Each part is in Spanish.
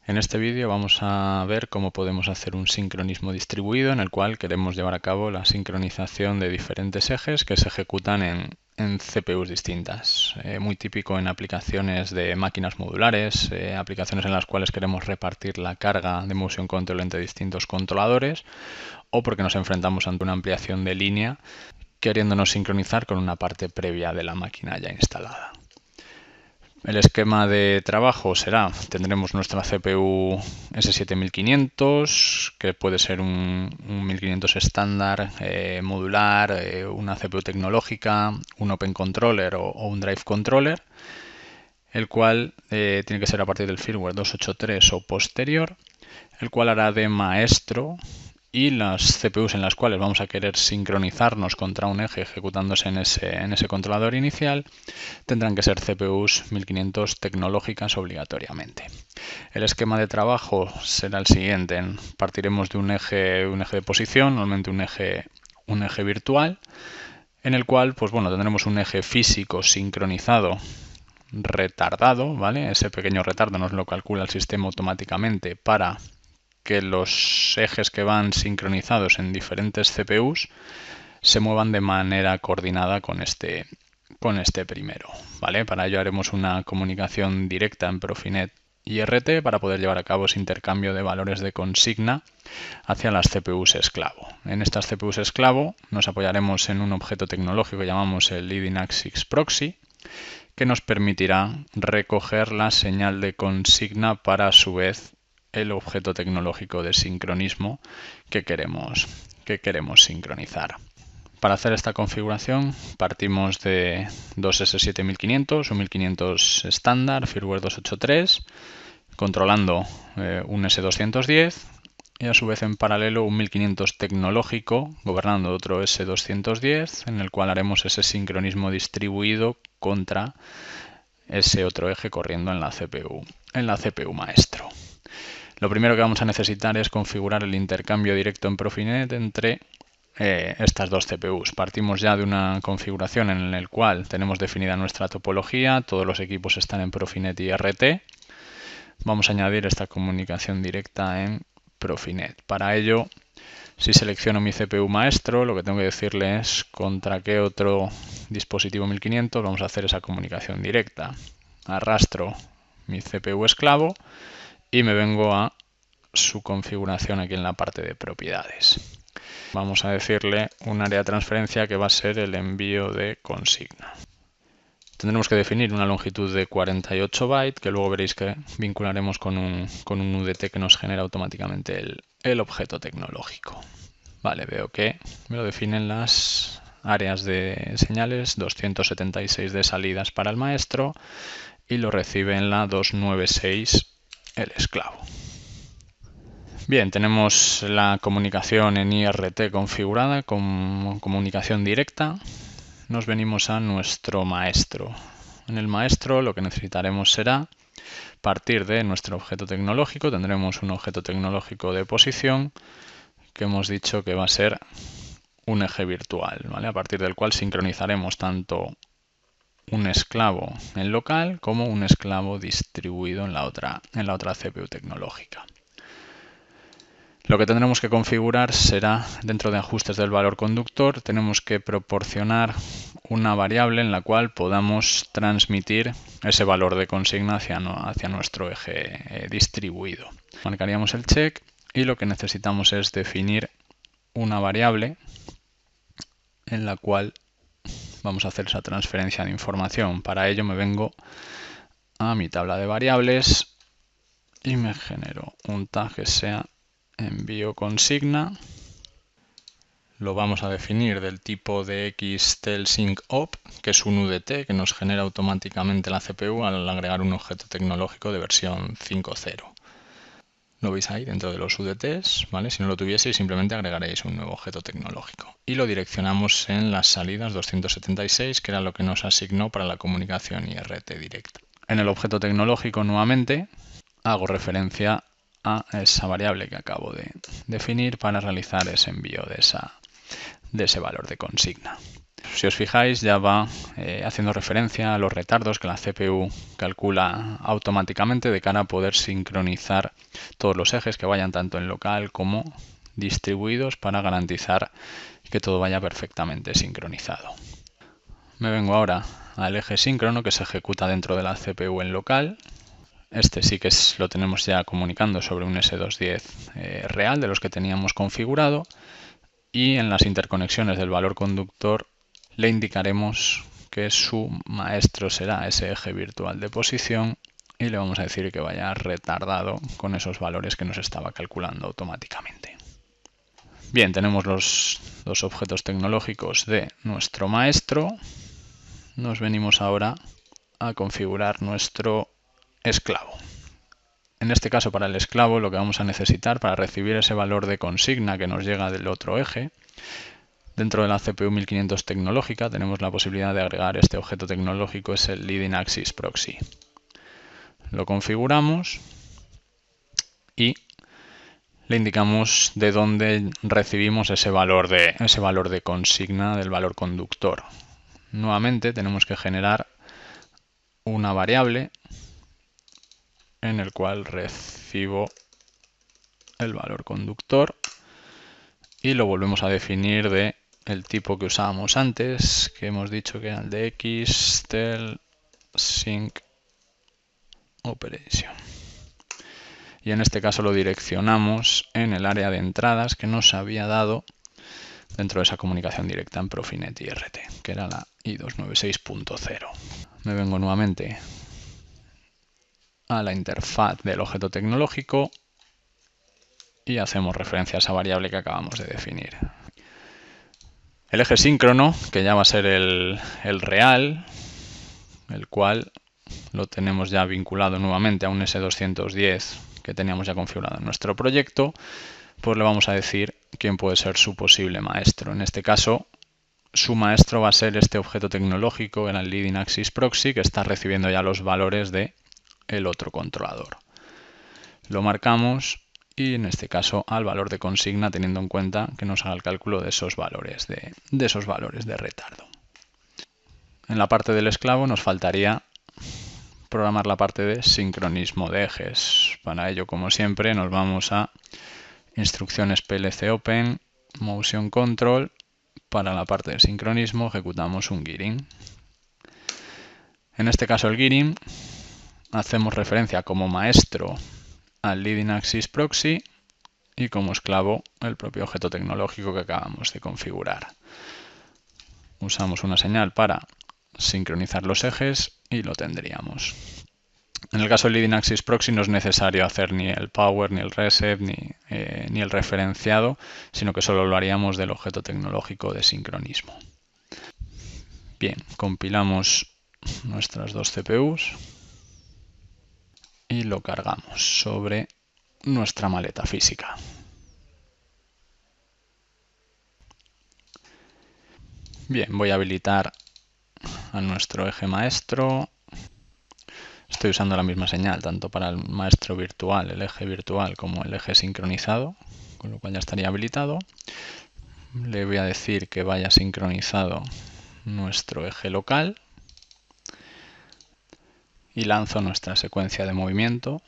En este vídeo vamos a ver cómo podemos hacer un sincronismo distribuido en el cual queremos llevar a cabo la sincronización de diferentes ejes que se ejecutan en CPUs distintas. Muy típico en aplicaciones de máquinas modulares, aplicaciones en las cuales queremos repartir la carga de motion control entre distintos controladores, o porque nos enfrentamos ante una ampliación de línea queriéndonos sincronizar con una parte previa de la máquina ya instalada. El esquema de trabajo será, tendremos nuestra CPU S7500, que puede ser un 1500 estándar, modular, una CPU tecnológica, un Open Controller o un Drive Controller, el cual tiene que ser a partir del firmware 283 o posterior, el cual hará de maestro, y las CPUs en las cuales vamos a querer sincronizarnos contra un eje ejecutándose en ese controlador inicial tendrán que ser CPUs 1500 tecnológicas obligatoriamente. El esquema de trabajo será el siguiente. Partiremos de un eje de posición, normalmente un eje virtual, en el cual tendremos un eje físico sincronizado retardado, ¿vale? Ese pequeño retardo nos lo calcula el sistema automáticamente para que los ejes que van sincronizados en diferentes CPUs se muevan de manera coordinada con este primero, ¿vale? Para ello haremos una comunicación directa en Profinet IRT para poder llevar a cabo ese intercambio de valores de consigna hacia las CPUs esclavo. En estas CPUs esclavo nos apoyaremos en un objeto tecnológico que llamamos el Leading Axis Proxy, que nos permitirá recoger la señal de consigna para a su vez el objeto tecnológico de sincronismo que queremos sincronizar. Para hacer esta configuración partimos de dos S7500, un 1500 estándar, firmware 283, controlando un S210 y a su vez en paralelo un 1500 tecnológico gobernando otro S210 en el cual haremos ese sincronismo distribuido contra ese otro eje corriendo en la CPU maestro. Lo primero que vamos a necesitar es configurar el intercambio directo en Profinet entre estas dos CPUs. Partimos ya de una configuración en la cual tenemos definida nuestra topología, todos los equipos están en Profinet IRT. Vamos a añadir esta comunicación directa en Profinet. Para ello, si selecciono mi CPU maestro, lo que tengo que decirle es contra qué otro dispositivo 1500 vamos a hacer esa comunicación directa. Arrastro mi CPU esclavo y me vengo a su configuración aquí en la parte de propiedades. Vamos a decirle un área de transferencia que va a ser el envío de consigna. Tendremos que definir una longitud de 48 bytes que luego veréis que vincularemos con un UDT que nos genera automáticamente el objeto tecnológico. Vale, veo que me lo definen las áreas de señales, 276 de salidas para el maestro y lo recibe en la 296 el esclavo. Bien, tenemos la comunicación en IRT configurada con comunicación directa. Nos venimos a nuestro maestro. En el maestro lo que necesitaremos será partir de nuestro objeto tecnológico. Tendremos un objeto tecnológico de posición que hemos dicho que va a ser un eje virtual, ¿vale? A partir del cual sincronizaremos tanto un esclavo en local como un esclavo distribuido en la otra CPU tecnológica. Lo que tendremos que configurar será, dentro de ajustes del valor conductor, tenemos que proporcionar una variable en la cual podamos transmitir ese valor de consigna hacia nuestro eje distribuido. Marcaríamos el check y lo que necesitamos es definir una variable en la cual vamos a hacer esa transferencia de información. Para ello me vengo a mi tabla de variables y me genero un tag que sea envío consigna. Lo vamos a definir del tipo de xTelSyncOp, que es un UDT que nos genera automáticamente la CPU al agregar un objeto tecnológico de versión 5.0. Lo veis ahí dentro de los UDTs, ¿vale? Si no lo tuvieseis, simplemente agregaréis un nuevo objeto tecnológico. Y lo direccionamos en las salidas 276, que era lo que nos asignó para la comunicación IRT directa. En el objeto tecnológico, nuevamente, hago referencia a esa variable que acabo de definir para realizar ese envío de ese valor de consigna. Si os fijáis, ya va haciendo referencia a los retardos que la CPU calcula automáticamente de cara a poder sincronizar todos los ejes que vayan tanto en local como distribuidos para garantizar que todo vaya perfectamente sincronizado. Me vengo ahora al eje síncrono que se ejecuta dentro de la CPU en local. Este sí que lo tenemos ya comunicando sobre un S210 real de los que teníamos configurado, y en las interconexiones del valor conductor le indicaremos que su maestro será ese eje virtual de posición y le vamos a decir que vaya retardado con esos valores que nos estaba calculando automáticamente. Bien, tenemos los dos objetos tecnológicos de nuestro maestro. Nos venimos ahora a configurar nuestro esclavo. En este caso, para el esclavo, lo que vamos a necesitar para recibir ese valor de consigna que nos llega del otro eje, dentro de la CPU 1500 tecnológica tenemos la posibilidad de agregar este objeto tecnológico, es el Leading Axis Proxy. Lo configuramos y le indicamos de dónde recibimos ese valor de consigna del valor conductor. Nuevamente tenemos que generar una variable en el cual recibo el valor conductor y lo volvemos a definir de el tipo que usábamos antes, que hemos dicho que era el de X, tel, sync, operation. Y en este caso lo direccionamos en el área de entradas que nos había dado dentro de esa comunicación directa en Profinet IRT, que era la I296.0. Me vengo nuevamente a la interfaz del objeto tecnológico y hacemos referencia a esa variable que acabamos de definir. El eje síncrono, que ya va a ser el real, el cual lo tenemos ya vinculado nuevamente a un S210 que teníamos ya configurado en nuestro proyecto, pues le vamos a decir quién puede ser su posible maestro. En este caso, su maestro va a ser este objeto tecnológico, el Leading Axis Proxy, que está recibiendo ya los valores del otro controlador. Lo marcamos y en este caso al valor de consigna, teniendo en cuenta que nos haga el cálculo de esos valores de retardo. En la parte del esclavo nos faltaría programar la parte de sincronismo de ejes. Para ello, como siempre, nos vamos a instrucciones PLC Open, Motion Control. Para la parte de sincronismo ejecutamos un gearing. En este caso el gearing hacemos referencia como maestro al Leading Axis Proxy y como esclavo el propio objeto tecnológico que acabamos de configurar. Usamos una señal para sincronizar los ejes y lo tendríamos. En el caso del Leading Axis Proxy no es necesario hacer ni el power, ni el reset, ni el referenciado, sino que solo lo haríamos del objeto tecnológico de sincronismo. Bien, compilamos nuestras dos CPUs y lo cargamos sobre nuestra maleta física. Bien, voy a habilitar a nuestro eje maestro. Estoy usando la misma señal tanto para el maestro virtual, el eje virtual, como el eje sincronizado, con lo cual ya estaría habilitado. Le voy a decir que vaya sincronizado nuestro eje local y lanzo nuestra secuencia de movimiento.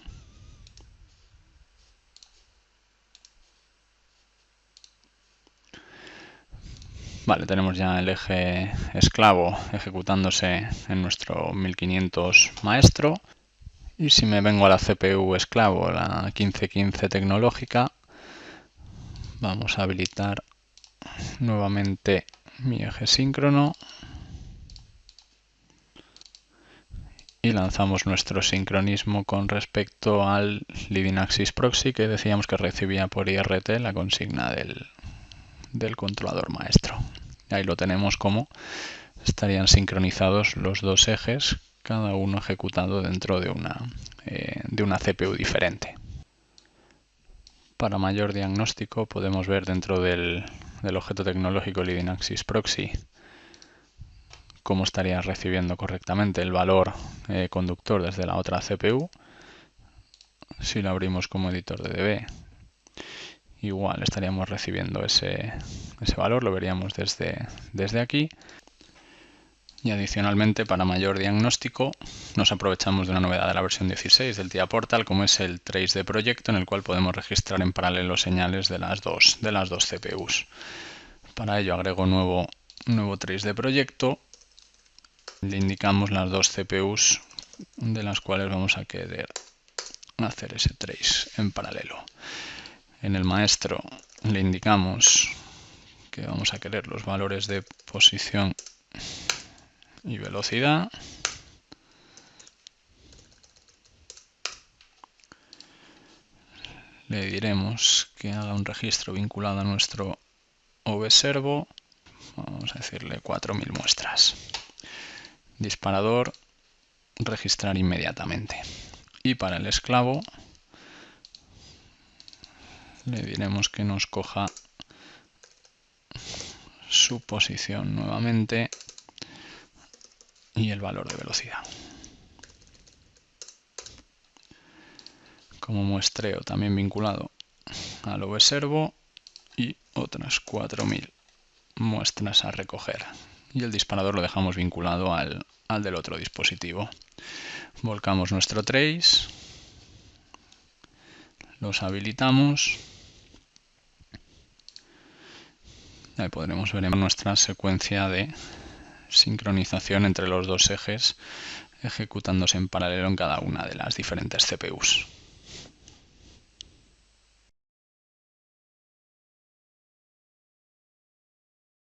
Vale, tenemos ya el eje esclavo ejecutándose en nuestro 1500 maestro. Y si me vengo a la CPU esclavo, la 1515 tecnológica, vamos a habilitar nuevamente mi eje síncrono y lanzamos nuestro sincronismo con respecto al Leading Axis Proxy que decíamos que recibía por IRT la consigna del controlador maestro. Y ahí lo tenemos como estarían sincronizados los dos ejes, cada uno ejecutado dentro de una CPU diferente. Para mayor diagnóstico podemos ver dentro del objeto tecnológico Leading Axis Proxy cómo estaría recibiendo correctamente el valor conductor desde la otra CPU. Si lo abrimos como editor de DB, igual estaríamos recibiendo ese valor, lo veríamos desde aquí. Y adicionalmente, para mayor diagnóstico, nos aprovechamos de una novedad de la versión 16 del TIA Portal, como es el trace de proyecto, en el cual podemos registrar en paralelo señales de las dos CPUs. Para ello agrego nuevo trace de proyecto. Le indicamos las dos CPUs de las cuales vamos a querer hacer ese trace en paralelo. En el maestro le indicamos que vamos a querer los valores de posición y velocidad. Le diremos que haga un registro vinculado a nuestro OV-servo. Vamos a decirle 4000 muestras. Disparador, registrar inmediatamente. Y para el esclavo le diremos que nos coja su posición nuevamente y el valor de velocidad. Como muestreo también vinculado al OV-servo y otras 4000 muestras a recoger. Y el disparador lo dejamos vinculado al del otro dispositivo. Volcamos nuestro trace, los habilitamos. Ahí podremos ver nuestra secuencia de sincronización entre los dos ejes ejecutándose en paralelo en cada una de las diferentes CPUs.